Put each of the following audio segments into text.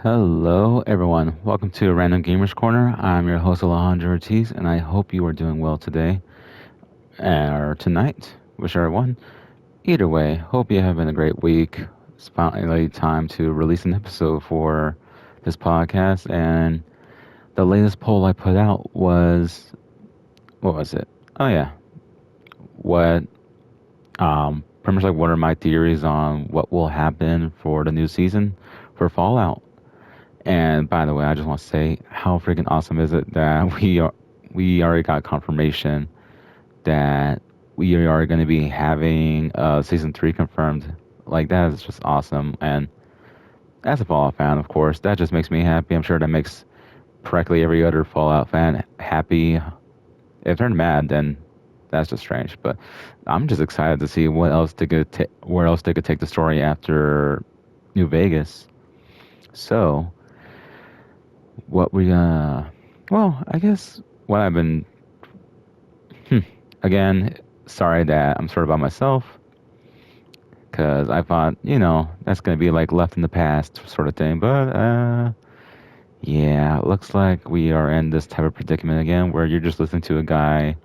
Hello, everyone. Welcome to Random Gamers Corner. I'm your host, Alejandro Ortiz, and I hope you are doing well today or tonight, whichever one. Either way, hope you're having a great week. It's finally time to release an episode for this podcast, and the latest poll I put out was what was it? Oh yeah, what pretty much like what are my theories on what will happen for the new season for Fallout? And by the way, I just want to say how freaking awesome is it that we already got confirmation that we are going to be having season 3 confirmed. Like that is just awesome. And as a Fallout fan, of course, that just makes me happy. I'm sure that makes practically every other Fallout fan happy. If they're mad, then that's just strange. But I'm just excited to see what else they could where else they could take the story after New Vegas. So what we well, I guess what I've been hmm, again, sorry that I'm sort of by myself because I thought, that's going to be like left in the past sort of thing. But yeah, it looks like we are in this type of predicament again where you're just listening to a guy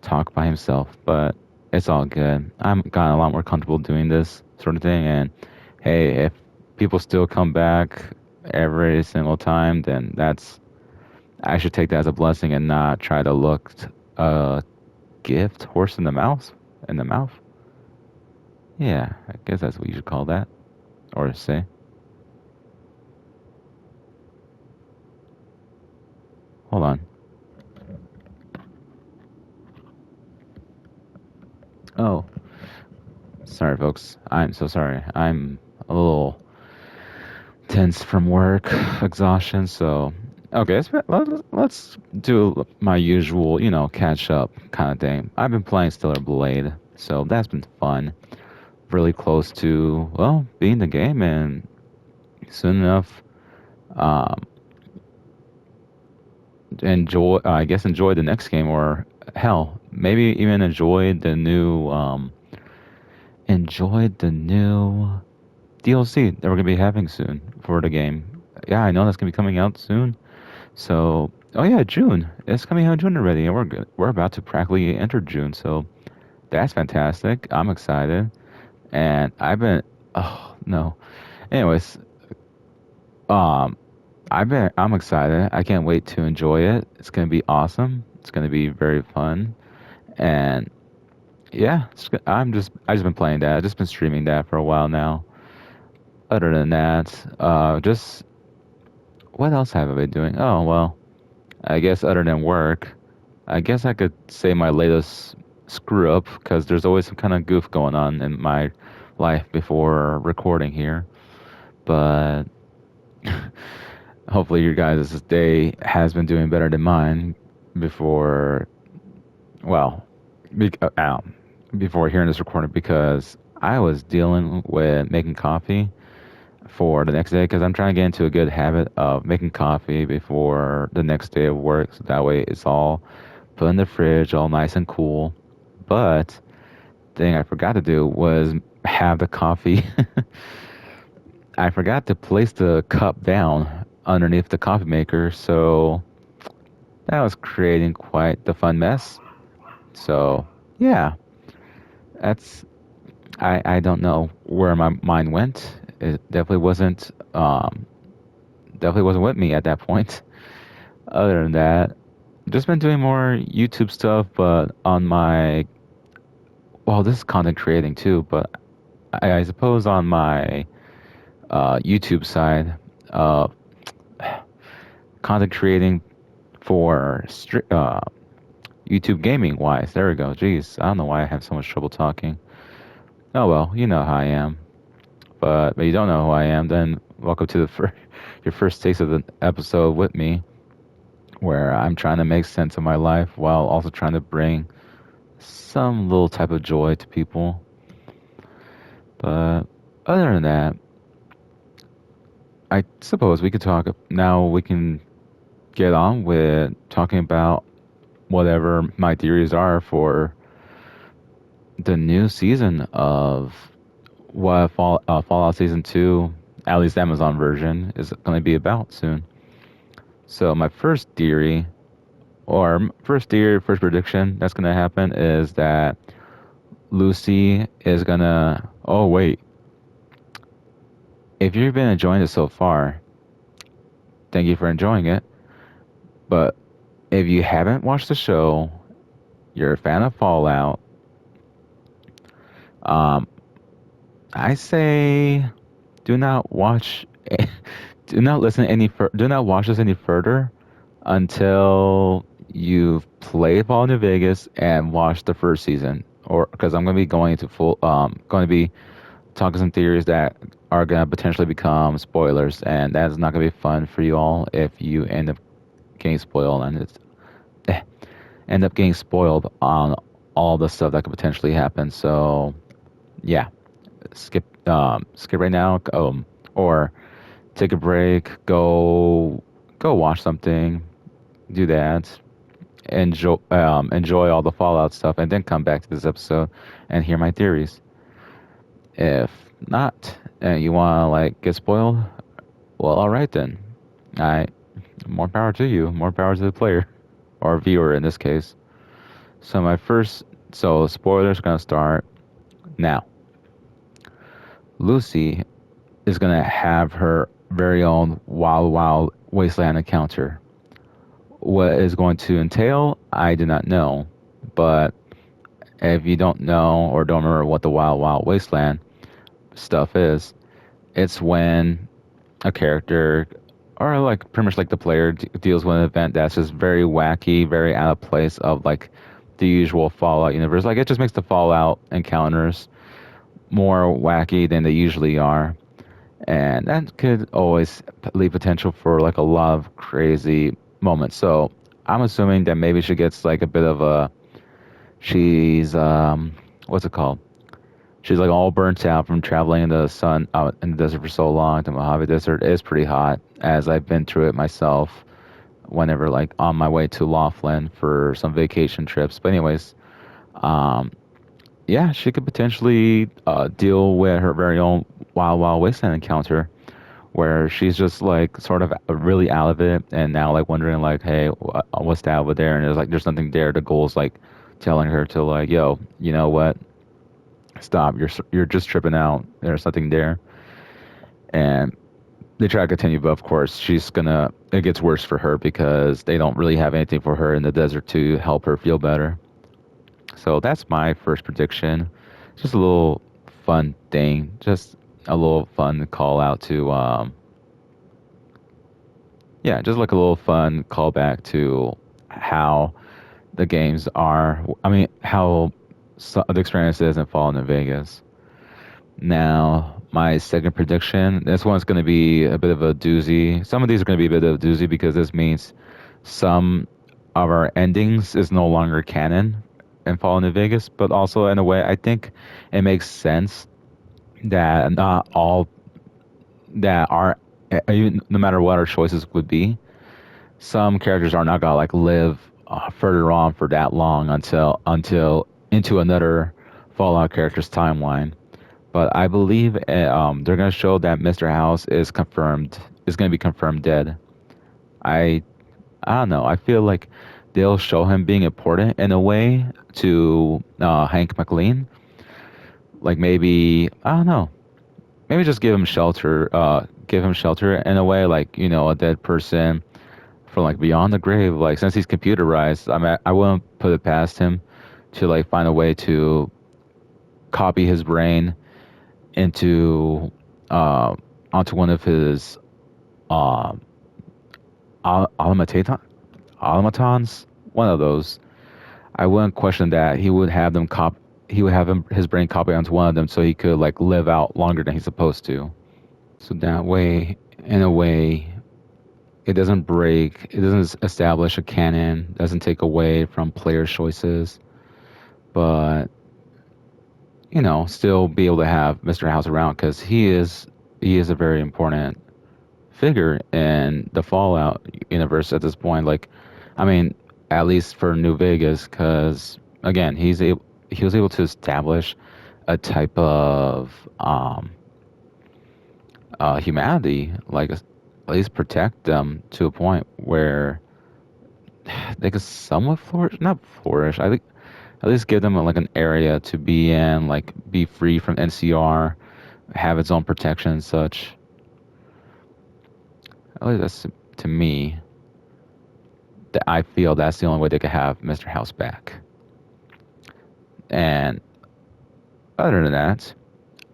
talk by himself. But it's all good. I'm gotten a lot more comfortable doing this sort of thing. And hey, if people still come back every single time, then I should take that as a blessing and not try to look a gift horse in the mouth. In the mouth. Yeah, I guess that's what you should call that, or say. Hold on. Oh, sorry, folks. I'm so sorry. I'm a little tense from work, exhaustion. So, okay, let's do my usual, catch up kind of thing. I've been playing Stellar Blade, so that's been fun. Really close to being the game, and soon enough, um, enjoy the next game, or hell, maybe even enjoy the new DLC that we're gonna be having soon for the game. Yeah, I know that's gonna be coming out soon. So, oh yeah, June. It's coming out in June already, and we're good. We're about to practically enter June, so that's fantastic. I'm excited, and oh no. Anyways, um, I'm excited. I can't wait to enjoy it. It's gonna be awesome. It's gonna be very fun, and yeah, I just been playing that. I've just been streaming that for a while now. Other than that, just what else have I been doing? Oh well, I guess other than work, I guess I could say my latest screw up because there's always some kind of goof going on in my life before recording here. But hopefully, your guys' day has been doing better than mine before. Well, be, before hearing this recording because I was dealing with making coffee for the next day because I'm trying to get into a good habit of making coffee before the next day of work. So that way it's all put in the fridge, all nice and cool. But the thing I forgot to do was have the coffee. I forgot to place the cup down underneath the coffee maker. So that was creating quite the fun mess. So yeah, that's I don't know where my mind went. It definitely wasn't with me at that point. Other than that, just been doing more YouTube stuff, but on my this is content creating too, but I suppose on my YouTube side, uh, content creating for YouTube gaming wise. There we go. Jeez, I don't know why I have so much trouble talking. Oh well, you know how I am. But you don't know who I am, then welcome to your first taste of the episode with me, where I'm trying to make sense of my life while also trying to bring some little type of joy to people. But other than that, I suppose we could talk now. We can get on with talking about whatever my theories are for the new season of Fallout Season 2 at least Amazon version, is going to be about soon. So my first theory, first prediction that's going to happen is that Lucy is going to. Oh wait, if you've been enjoying it so far, thank you for enjoying it. But if you haven't watched the show, you're a fan of Fallout. Um, I say, do not watch, do not listen do not watch this any further until you've played Fallout New Vegas and watched the first season, or because I'm going to be going to be talking some theories that are going to potentially become spoilers, and that is not going to be fun for you all if you end up getting spoiled and eh, end up getting spoiled on all the stuff that could potentially happen. So yeah, skip right now, or take a break, go watch something, do that, enjoy all the Fallout stuff, and then come back to this episode and hear my theories. If not, and you want to like get spoiled, well, all right then. I More power to you, more power to the player or viewer in this case. So spoilers are gonna start now. Lucy is gonna have her very own Wild Wild Wasteland encounter. What is going to entail, I do not know. But if you don't know or don't remember what the Wild Wild Wasteland stuff is, it's when a character, or like pretty much like the player, deals with an event that's just very wacky, very out of place of like the usual Fallout universe. Like it just makes the Fallout encounters more wacky than they usually are. And that could always leave potential for like a lot of crazy moments. So I'm assuming that maybe she gets like a bit of a, she's what's it called? She's like all burnt out from traveling in the sun out in the desert for so long. The Mojave Desert is pretty hot, as I've been through it myself whenever like on my way to Laughlin for some vacation trips. But anyways, um, yeah, she could potentially deal with her very own Wild Wild Wasteland encounter, where she's just like sort of really out of it, and now like wondering like, hey, what's that over there? And there's nothing there. The goal's like telling her to like, yo, you know what? Stop. You're just tripping out. There's nothing there. And they try to continue, but of course it gets worse for her because they don't really have anything for her in the desert to help her feel better. So that's my first prediction. Just a little fun thing. Just a little fun call out to, yeah, just like a little fun callback to how the games are. I mean, how the experience is in Fallout New Vegas. Now, my second prediction, this one's going to be a bit of a doozy. Some of these are going to be a bit of a doozy because this means some of our endings is no longer canon in Fallout New Vegas, but also in a way, I think it makes sense that not all that are, no matter what our choices would be, some characters are not gonna like live further on for that long until into another Fallout character's timeline. But I believe they're gonna show that Mr. House is gonna be confirmed dead. I I don't know. I feel like they'll show him being important in a way to Hank McLean. Like maybe I don't know. Maybe just give him shelter. Give him shelter in a way, like a dead person from like beyond the grave. Like since he's computerized, I wouldn't put it past him to like find a way to copy his brain into onto one of his uh, automatons, one of those. I wouldn't question that he would have his brain copy onto one of them so he could like live out longer than he's supposed to. So that way, in a way, it doesn't establish a canon, doesn't take away from player choices, but still be able to have Mr. House around because he is a very important figure in the Fallout universe at this point. Like, I mean, at least for New Vegas, because again, he was able to establish a type of humanity, like at least protect them to a point where they could somewhat flourish. Not flourish. I think at least give them like an area to be in, like be free from NCR, have its own protection and such. At least that's to me that I feel that's the only way they could have Mr. House back. And other than that,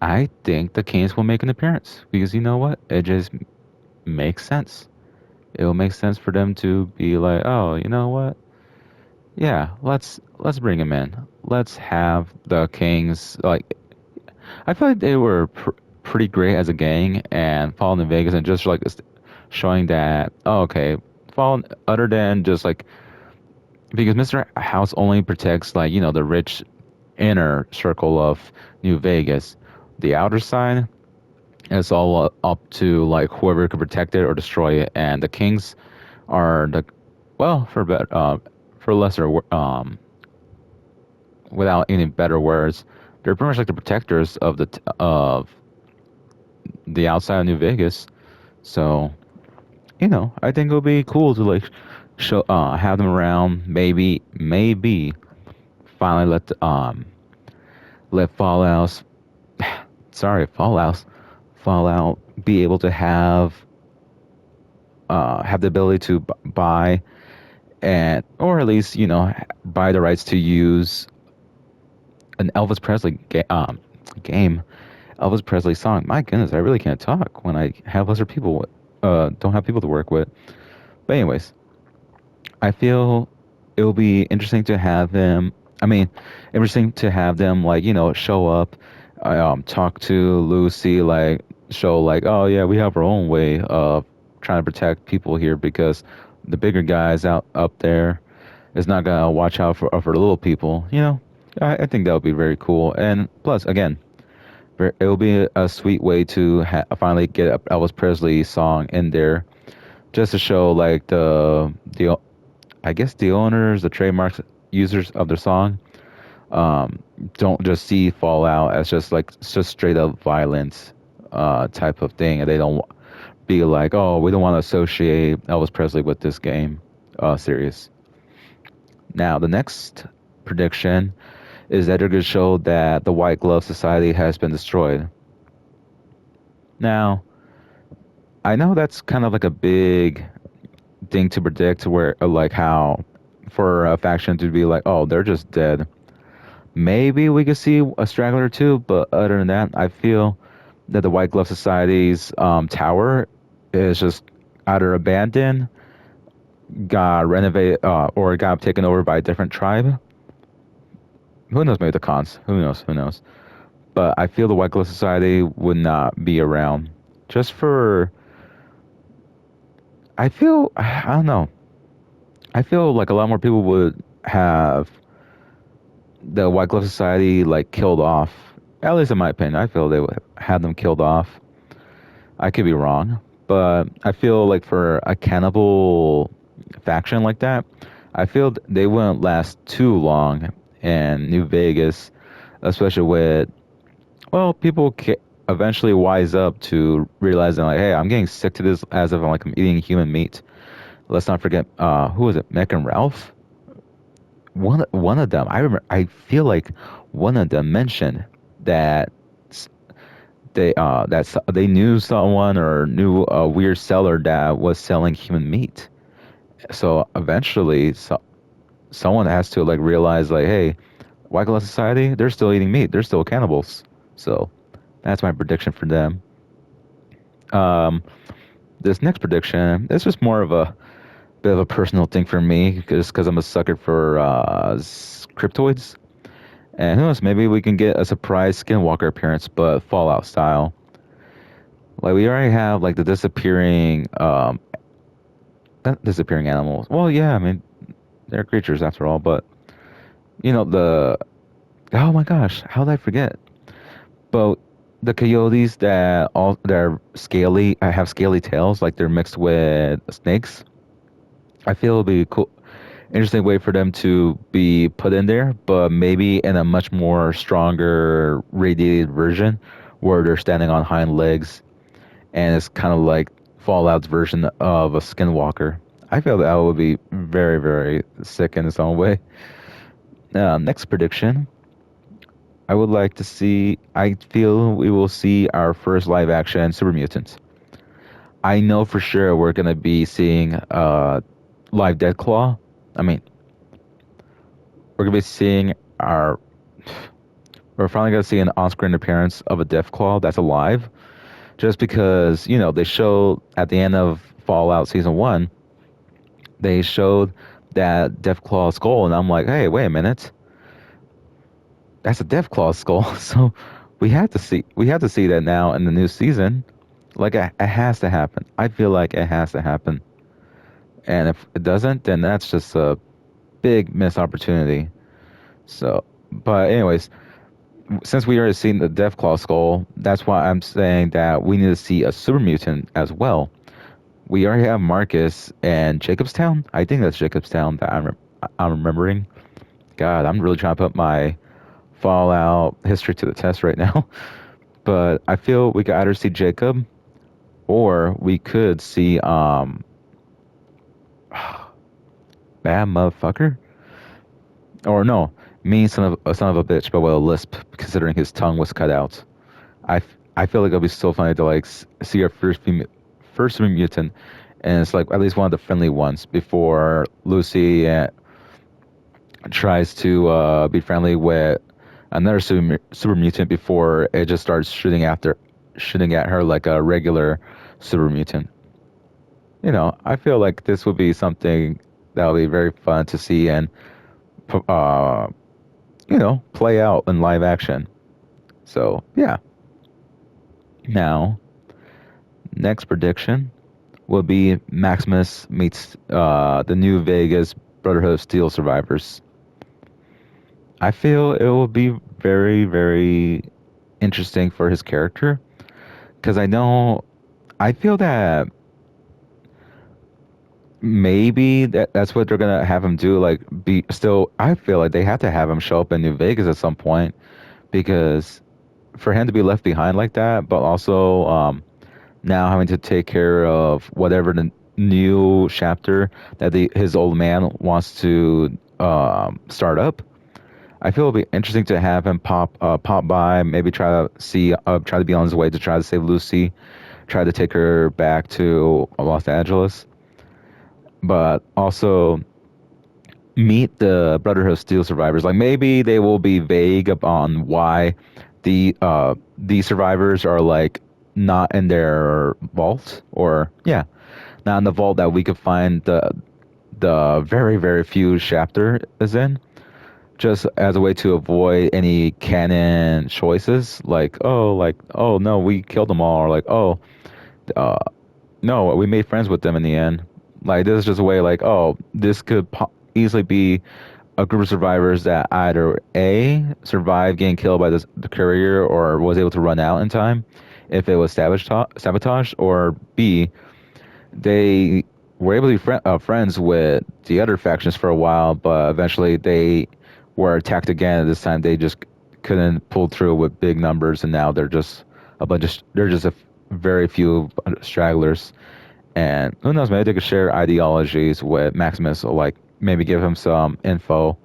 I think the Kings will make an appearance because you know what? It just makes sense. It will make sense for them to be like, oh, you know what? Yeah, let's bring him in. Let's have the Kings like. I feel like they were pretty great as a gang and Fallen in Vegas and just like showing that. Oh, okay, Fallen. Other than just like because Mr. House only protects like the rich inner circle of New Vegas. The outer side, it's all up to like whoever could protect it or destroy it. And the Kings are the well for lesser without any better words, they're pretty much like the protectors of the outside of New Vegas. So I think it'll be cool to like show have them around. Maybe finally let Fallout sorry Fallout be able to have the ability to buy and or at least buy the rights to use an Elvis Presley game, Elvis Presley song. My goodness, I really can't talk when I have lesser people, don't have people to work with. But anyways, I feel it will be interesting to have them. I mean, interesting to have them like show up, talk to Lucy, like show like, oh yeah, we have our own way of trying to protect people here because the bigger guys out up there is not gonna watch out for the little people. I think that would be very cool. And plus, again, it will be a sweet way to finally get a Elvis Presley song in there, just to show like the I guess the owners, the trademarks users of their song, don't just see Fallout as just like it's just straight up violence type of thing, and they don't be like, oh, we don't want to associate Elvis Presley with this game series. Now, the next prediction is that they're going to show that the White Glove Society has been destroyed. Now, I know that's kind of like a big thing to predict, where like how for a faction to be like, oh, they're just dead. Maybe we could see a straggler too, but other than that, I feel that the White Glove Society's tower is just either abandoned, got renovated, or got taken over by a different tribe. Who knows? Maybe the cons. Who knows? Who knows? But I feel the White Glove Society would not be around. Just for, I don't know. I feel like a lot more people would have the White Glove Society like killed off. At least in my opinion, I feel they would have them killed off. I could be wrong, but I feel like for a cannibal faction like that, I feel they wouldn't last too long in New Vegas, especially with people eventually wise up to realizing like, hey, I'm getting sick to this as if I'm eating human meat. Let's not forget, who was it? Mac and Ralph. One of them, I remember. I feel like one of them mentioned that they knew someone or knew a weird seller that was selling human meat. So eventually, someone has to like realize like, hey, White Glove Society, they're still eating meat. They're still cannibals. So that's my prediction for them. Um, this next prediction, it's just more of a bit of a personal thing for me, because I'm a sucker for cryptoids. And who knows, maybe we can get a surprise Skinwalker appearance, but Fallout style. Like we already have like the disappearing, not disappearing animals. Well, yeah, I mean they're creatures after all, but the oh my gosh, how did I forget? But the coyotes that all they're scaly, have scaly tails, like they're mixed with snakes. I feel it'll be cool, interesting way for them to be put in there, but maybe in a much more stronger radiated version, where they're standing on hind legs and it's kind of like Fallout's version of a Skinwalker. I feel that would be very, very sick in its own way. Next prediction. I would like to see. I feel we will see our first live action Super Mutants. I know for sure we're gonna be seeing live Deathclaw. I mean, we're gonna be seeing our. We're finally gonna see an on-screen appearance of a Deathclaw that's alive. Just because they showed at the end of Fallout Season 1, they showed that Deathclaw skull, and I'm like, hey, wait a minute, that's a Deathclaw skull. So we have to see that now in the new season. Like it has to happen. I feel like it has to happen. And if it doesn't, then that's just a big missed opportunity. So, but anyways, since we already seen the Deathclaw skull, that's why I'm saying that we need to see a super mutant as well. We already have Marcus and Jacobstown. I think that's Jacobstown that I'm remembering. God, I'm really trying to put my Fallout history to the test right now. But I feel we could either see Jacob, or we could see bad motherfucker, or no, mean son of a bitch, but with a lisp, considering his tongue was cut out. I feel like it'll be so funny to like see our first mutant, and it's like at least one of the friendly ones before Lucy tries to be friendly with another super mutant before it just starts shooting at her like a regular super mutant. I feel like this would be something that would be very fun to see and uh, play out in live action. So yeah. Now, next prediction will be Maximus meets the New Vegas Brotherhood of Steel survivors. I feel it will be very, very interesting for his character because I feel that maybe that's what they're gonna have him do. Like, be still. I feel like they have to have him show up in New Vegas at some point because for him to be left behind like that, but also now having to take care of whatever the new chapter that his old man wants to start up. I feel it'll be interesting to have him pop by, maybe try to be on his way to try to save Lucy, try to take her back to Los Angeles, but also meet the Brotherhood of Steel survivors. Like maybe they will be vague on why the survivors are like not in their vault, or yeah, not in the vault that we could find the very, very few chapter is in, just as a way to avoid any canon choices like oh no, we killed them all, or like oh uh no, we made friends with them in the end. Like this is just a way like oh, this could easily be a group of survivors that either A, survived getting killed by the courier or was able to run out in time if it was sabotaged, or B, they were able to be friends with the other factions for a while, but eventually they were attacked again. This time they just couldn't pull through with big numbers, and now they're just very few stragglers. And who knows, maybe they could share ideologies with Maximus, or like maybe give him some info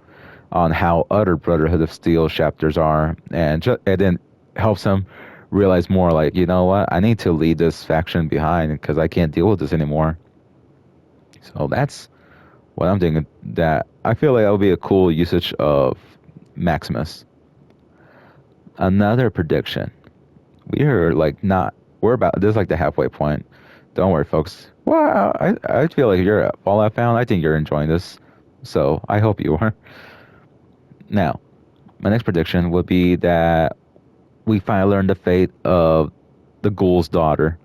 on how other Brotherhood of Steel chapters are, and it then helps him realize more. Like, you know what, I need to leave this faction behind because I can't deal with this anymore. So that's what I'm thinking. That I feel like that would be a cool usage of Maximus. Another prediction. We're about this is like the halfway point. Don't worry, folks. Well, I feel like you're a Fallout fan. I think you're enjoying this, so I hope you are. Now, my next prediction would be that we finally learn the fate of the ghoul's daughter,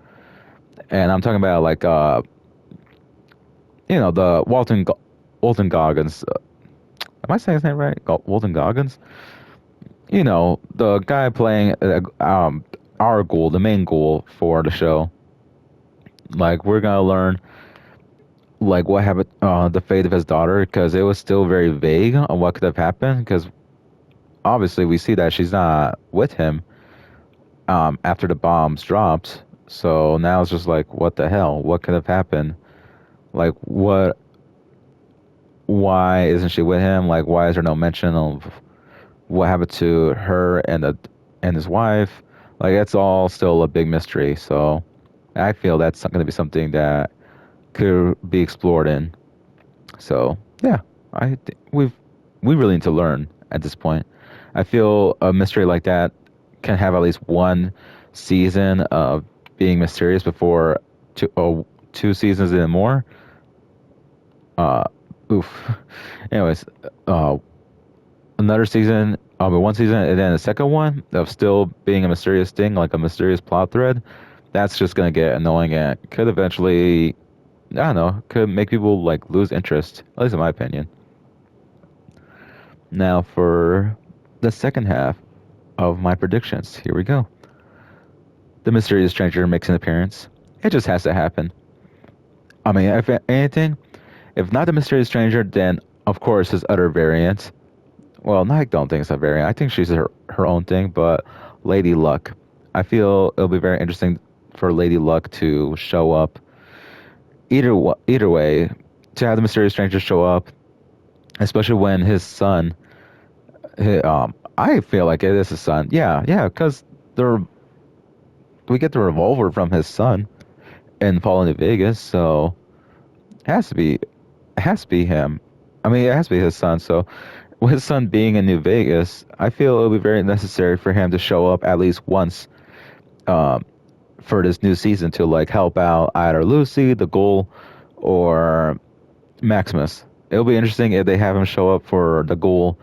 and I'm talking about like the Walton Goggins. Am I saying his name right? Walton Goggins. The guy playing our ghoul, the main ghoul for the show. Like we're gonna learn like what happened, the fate of his daughter, because it was still very vague on what could have happened. Because obviously we see that she's not with him after the bombs dropped. So now it's just like, what the hell? What could have happened? Like, what? Why isn't she with him? Like, why is there no mention of what happened to her and his wife? Like, it's all still a big mystery. So I feel that's going to be something that could be explored in. So yeah, we really need to learn at this point. I feel a mystery like that can have at least one season of being mysterious before two seasons and more. Uh, oof. Anyways, uh, another season, one season, and then a second one of still being a mysterious thing, like a mysterious plot thread. That's just gonna get annoying and could eventually, I don't know, could make people like lose interest. At least in my opinion. Now for the second half of my predictions. Here we go. The mysterious stranger makes an appearance. It just has to happen. I mean, if anything, if not the mysterious stranger, then of course his other variant. Well, no, I don't think it's a variant. I think she's her own thing, but Lady Luck. I feel it'll be very interesting for Lady Luck to show up. Either way, to have the mysterious stranger show up, especially when his son. I feel like it is his son. Yeah, yeah, because the we get the revolver from his son in Falling to Vegas, so it has to be him. I mean, it has to be his son. So, with his son being in New Vegas, I feel it'll be very necessary for him to show up at least once um, for this new season to like help out either Lucy, the Ghoul, or Maximus. It'll be interesting if they have him show up for the Ghoul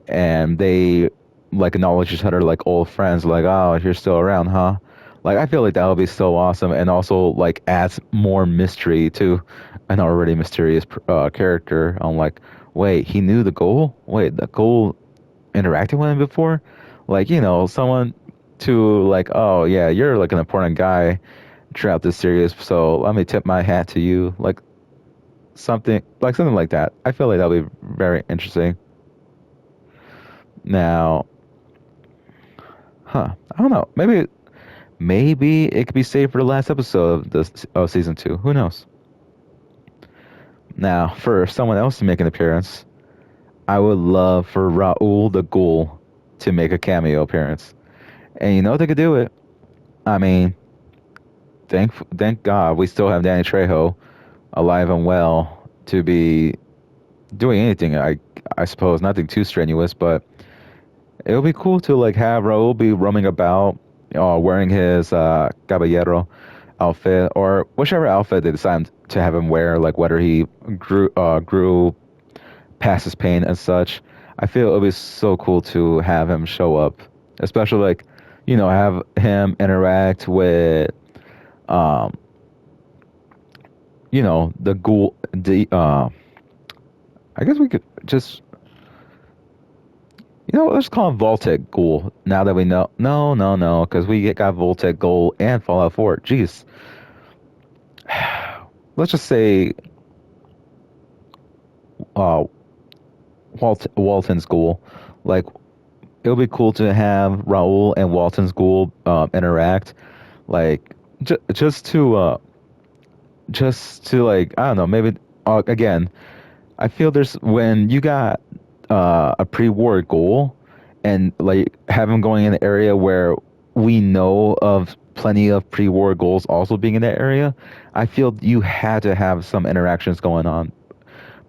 and they like acknowledge each other like old friends, like, oh, you're still around, huh? Like, I feel like that would be so awesome, and also like adds more mystery to an already mysterious character. I'm like, wait, he knew the Goal? Wait, the Goal interacted with him before? Like, someone to like, oh yeah, you're like an important guy throughout this series, so let me tip my hat to you, like something like that. I feel like that'll be very interesting. Now, I don't know. Maybe it could be saved for the last episode of season two. Who knows? Now, for someone else to make an appearance, I would love for Raul the Ghoul to make a cameo appearance. And you know they could do it. I mean, thank God we still have Danny Trejo alive and well to be doing anything. I suppose nothing too strenuous, but it would be cool to like have Raul be roaming about, wearing his caballero outfit or whichever outfit they decide to have him wear, like whether he grew past his pain and such. I feel it would be so cool to have him show up, especially like, have him interact with, um, the ghoul. I guess we could just, let's call him Voltec Ghoul. Now that we know, no, because we got Voltec Ghoul and Fallout 4. Jeez, let's just say uh, Walton's Ghoul. Like, it would be cool to have Raul and Walton's Ghoul interact. Like, just to like, I don't know, maybe again. I feel there's when you got a pre-war goal and like have him going in an area where we know of plenty of pre-war goals also being in that area. I feel you had to have some interactions going on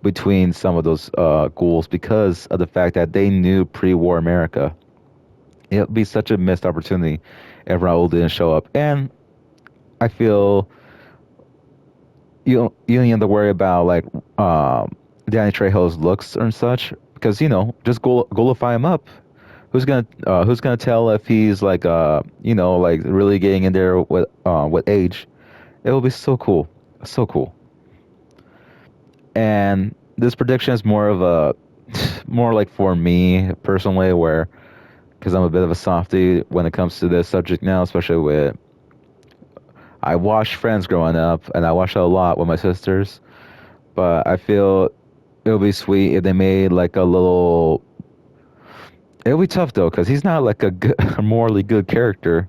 between some of those goals because of the fact that they knew pre-war America. It would be such a missed opportunity if Raul didn't show up. And I feel you don't have to worry about like Danny Trejo's looks and such because just glorify him up. Who's gonna tell if he's like like really getting in there with age? It will be so cool, so cool. And this prediction is more of a more like for me personally, where because I'm a bit of a softie when it comes to this subject now, especially with I watched Friends growing up and I watched it a lot with my sisters, but I feel it would be sweet if they made like a little. It would be tough though, because he's not like a, good, a morally good character.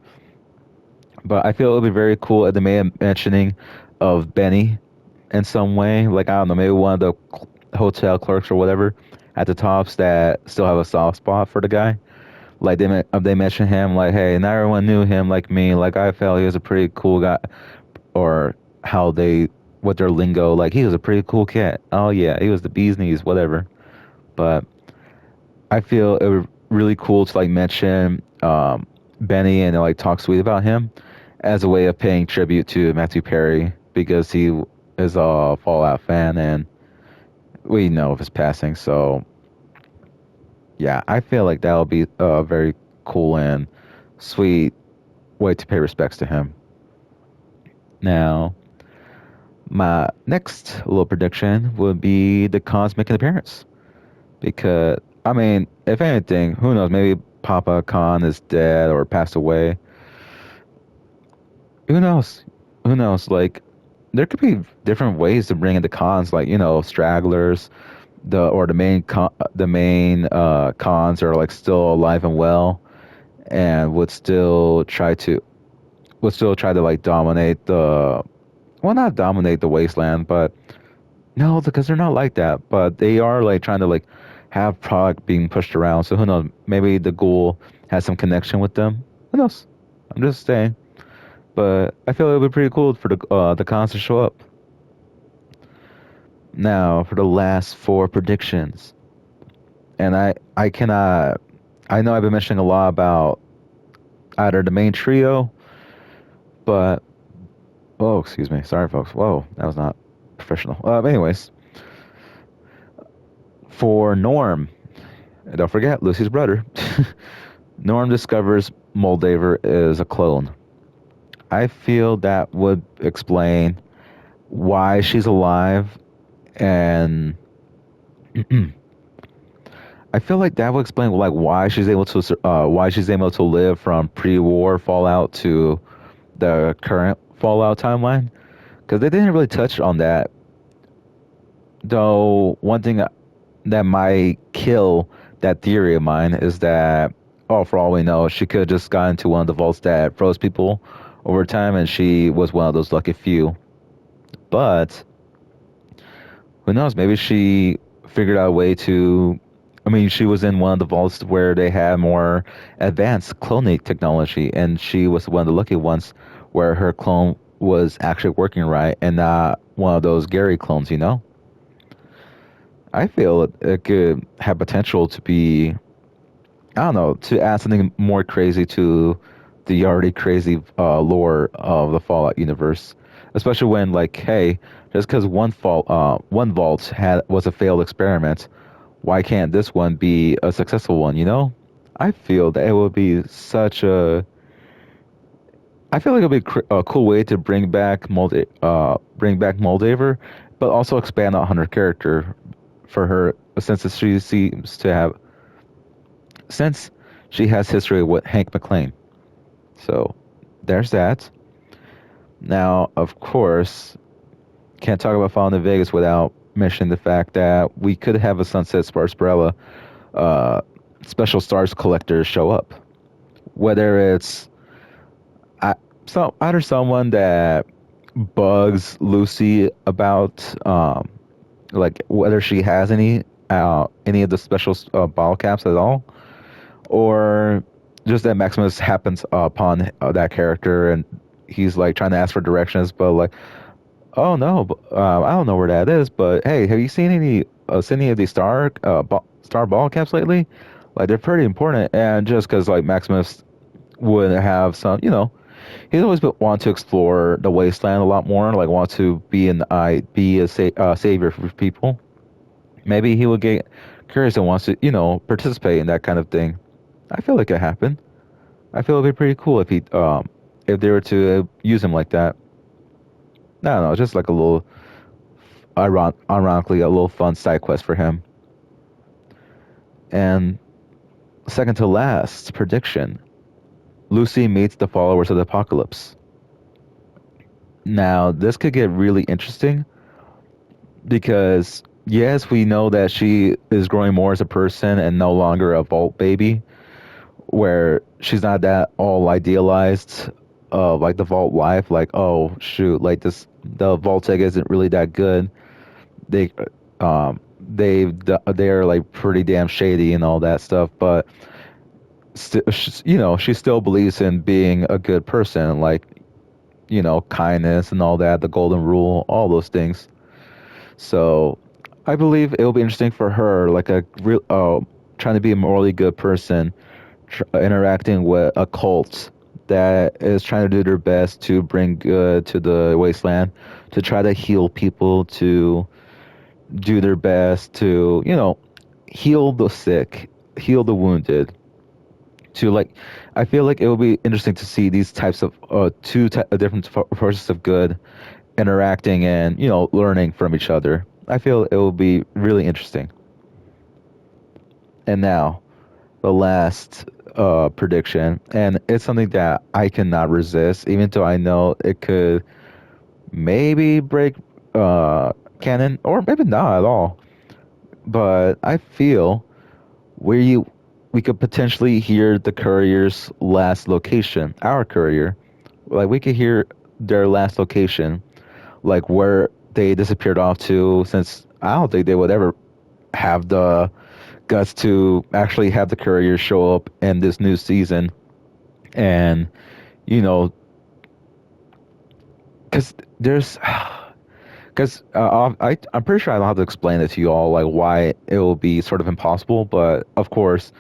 But I feel it would be very cool if they made a mentioning of Benny in some way. Like, I don't know, maybe one of the hotel clerks or whatever at the tops that still have a soft spot for the guy. Like, they mention him, like, hey, not everyone knew him like me. Like, I felt he was a pretty cool guy. Or how they, what their lingo, like, he was a pretty cool cat. Oh, yeah, he was the bee's knees, whatever. But I feel it would really cool to, like, mention Benny and, like, talk sweet about him as a way of paying tribute to Matthew Perry because he is a Fallout fan and we know of his passing. So, yeah, I feel like that'll be a very cool and sweet way to pay respects to him. Now, my next little prediction would be the cons making an appearance. Because, I mean, if anything, who knows? Maybe Papa Khan is dead or passed away. Who knows? Who knows? Like, there could be different ways to bring in the cons, like, stragglers, the main cons are like still alive and well, and would still try to like dominate the, well, not dominate the wasteland, but no, because they're not like that. But they are like trying to like have product being pushed around. So who knows? Maybe the ghoul has some connection with them. Who knows? I'm just saying. But I feel it would be pretty cool for the cons to show up. Now for the last four predictions, and I cannot. I know I've been mentioning a lot about either the main trio, but oh, excuse me, sorry folks. Whoa, that was not professional. Anyways, for Norm, and don't forget Lucy's brother. Norm discovers Moldaver is a clone. I feel that would explain why she's alive, and I feel like that would explain like why she's able to live from pre-war Fallout to the current Fallout timeline, because they didn't really touch on that. Though one thing that might kill that theory of mine is that, oh, for all we know, she could have just got into one of the vaults that froze people over time, and she was one of those lucky few. But who knows? Maybe she figured out a way to. I mean, she was in one of the vaults where they had more advanced cloning technology, and she was one of the lucky ones where her clone was actually working right and not one of those Gary clones, you know? I feel it could have potential to be, I don't know, to add something more crazy to the already crazy lore of the Fallout universe. Especially when, like, hey, just because one vault was a failed experiment, why can't this one be a successful one? You know, I feel that it would be such a. I feel like it would be a cool way to bring back Moldaver, but also expand on her character for her, since she seems to have since she has history with Hank McClane. So there's that. Now, of course, can't talk about Fallout New Vegas without mentioning the fact that we could have a Sunset Sarsaparilla uh, special stars collector show up. Whether it's I, either someone that bugs Lucy about, like whether she has any of the special bottle caps at all, or just that Maximus happens upon that character and he's like trying to ask for directions, but like, oh no, I don't know where that is. But hey, have you seen any of these star ball caps lately? Like they're pretty important, and just because like Maximus would have some, he's always been want to explore the wasteland a lot more, like want to be a savior for people. Maybe he would get curious and wants to, participate in that kind of thing. I feel like it happened. I feel it'd be pretty cool if they were to use him like that. I don't know, just like a little, ironically, a little fun side quest for him. And second to last prediction: Lucy meets the followers of the apocalypse. Now, this could get really interesting because yes, we know that she is growing more as a person and no longer a vault baby, where she's not that all idealized like the Vault life, like, oh shoot, like this, the Vault-Tec isn't really that good. They they're like pretty damn shady and all that stuff, but she still believes in being a good person, like, kindness and all that, the golden rule, all those things. So I believe it'll be interesting for her, like a real, trying to be a morally good person, interacting with a cult that is trying to do their best to bring good to the wasteland, to try to heal people, to do their best to, heal the sick, heal the wounded. To like, I feel like it will be interesting to see these types of different forces of good interacting and learning from each other. I feel it will be really interesting. And now the last prediction, and it's something that I cannot resist, even though I know it could maybe break canon or maybe not at all. But I feel we we could potentially hear the courier's last location, our courier, like we could hear their last location, like where they disappeared off to, since I don't think they would ever have the guts to actually have the courier show up in this new season. And you know because there's because I'm pretty sure I don't have to explain it to you all, like why it will be sort of impossible, but of course,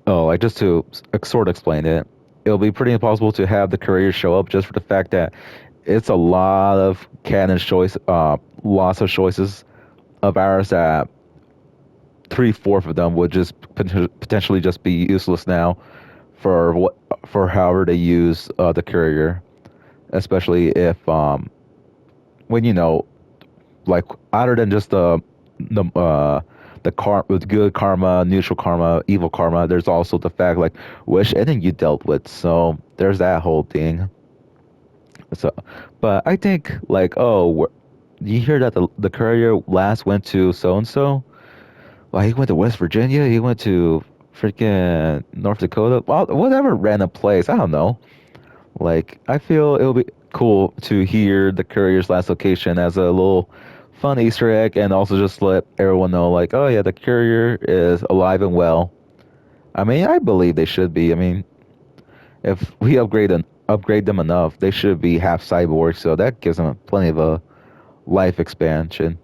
oh, like just to sort of explain it, it'll be pretty impossible to have the courier show up, just for the fact that it's a lot of canon choice, lots of choices of ours that three-fourths of them would just potentially just be useless now for however they use the courier, especially if when like other than just with good karma, neutral karma, evil karma, there's also the fact like which ending you dealt with. So there's that whole thing. So, but I think like, oh, you hear that the courier last went to so and so? Well, he went to West Virginia. He went to freaking North Dakota. Well, whatever random place. I don't know. Like, I feel it'll be cool to hear the courier's last location as a little fun Easter egg, and also just let everyone know, like, oh yeah, the courier is alive and well. I mean, I believe they should be. I mean, if we upgrade them enough, they should be half cyborg, so that gives them plenty of a life expansion.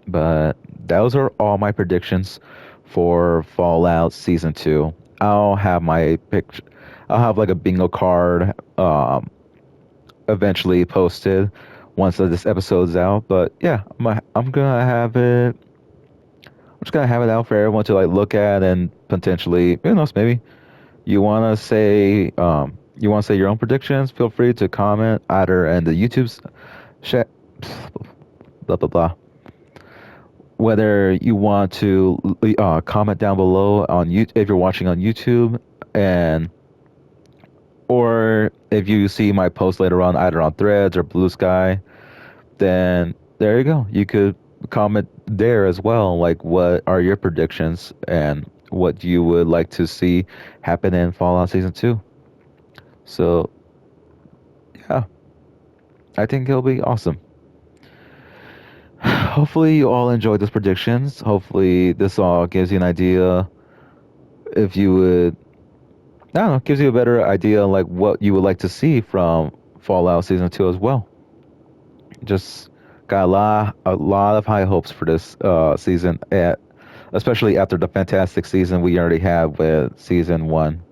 But those are all my predictions for Fallout Season 2. I'll have my picture. I'll have like a bingo card eventually posted once this episode's out. But yeah, I'm gonna have it. I'm just gonna have it out for everyone to like look at, and potentially, who knows, maybe you want to say your own predictions. Feel free to comment either in the YouTube's chat, blah blah blah. Whether you want to comment down below on you if you're watching on YouTube, and or if you see my post later on either on Threads or Blue Sky, then there you go. You could comment there as well. Like, what are your predictions and what you would like to see happen in Fallout Season 2? So, yeah, I think it'll be awesome. Hopefully, you all enjoyed those predictions. Hopefully, this all gives you an idea if you would, I don't know, gives you a better idea like what you would like to see from Fallout Season 2 as well. Just got a lot of high hopes for this season, especially after the fantastic season we already had with Season 1.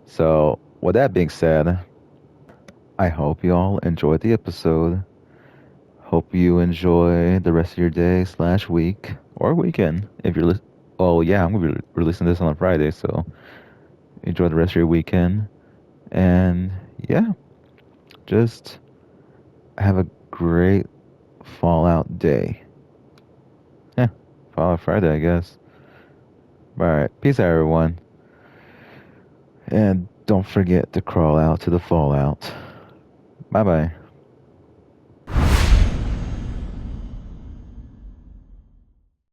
So, with that being said, I hope you all enjoyed the episode. Hope you enjoy the rest of your day / week or weekend. If you're oh yeah, I'm gonna be releasing this on a Friday, so enjoy the rest of your weekend. And yeah, just have a great Fallout day. Yeah, Fallout Friday, I guess. Alright, peace out, everyone. And don't forget to crawl out to the Fallout. Bye bye.